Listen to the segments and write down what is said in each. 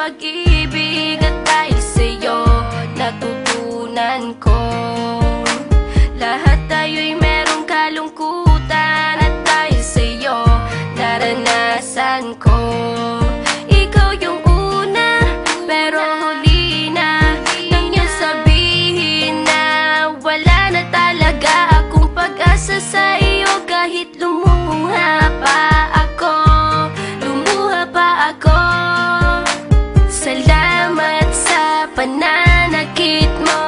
pag-ibig at dahil sa'yo natutunan ko. Lahat tayo'y merong kalungkutan at dahil sa'yo naranasan ko. Ikaw yung una pero huli na nang iyong sabihin na wala na talaga akong pag-asa sa iyo. Kahit lumuha pa ako, salamat sa pananakit mo.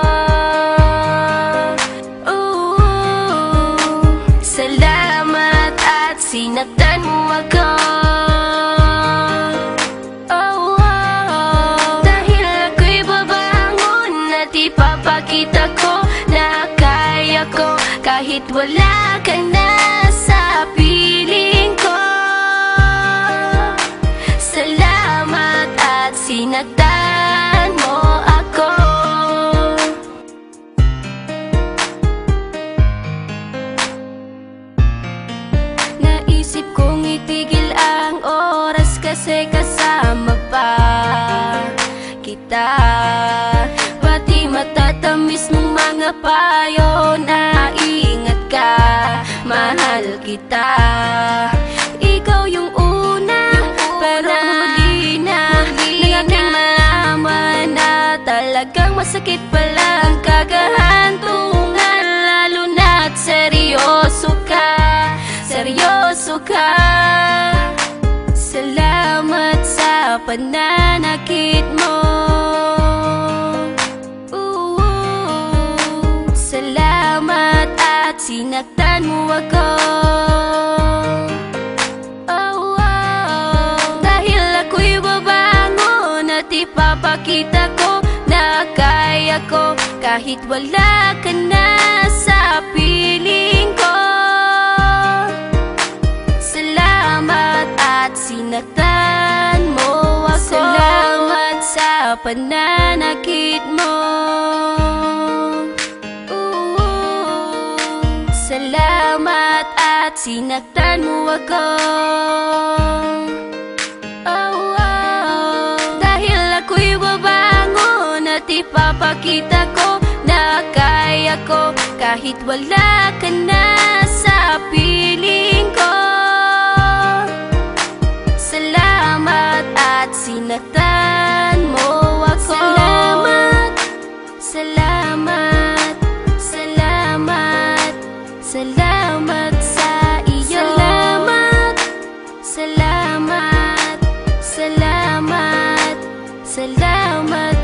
Salamat at sinaktan mo ako. Dahil ako'y babangon at ipapakita ko na kaya ko kahit wala ka na sa piling ko. Salamat at sinaktan mo ako. Naisip kong itigil ang oras kasi kasama pa kita. Pati matatamis mong mga payo na ingat ka, mahal kita. Ikaw yung una pero huli na nang aking malaman na talagang masakit pala ang kagahantungan. Lalo na't seryoso ka, seryoso ka. Salamat sa pananakit mo. Salamat at sinaktan mo ako. Dahil ako'y babangon at ipapakita ko na kaya ko kahit wala ka na sa piling ko. Salamat at sinaktan mo ako. Salamat sa pananakit mo. Salamat at sinaktan mo ako. Dahil ako'y babangon at ipapakita ko na kaya ko kahit wala ka na sa piling ko. Salamat at sinaktan mo ako. Salamat, salamat, salamat, salamat sa iyo. Salamat, salamat, salamat, salamat.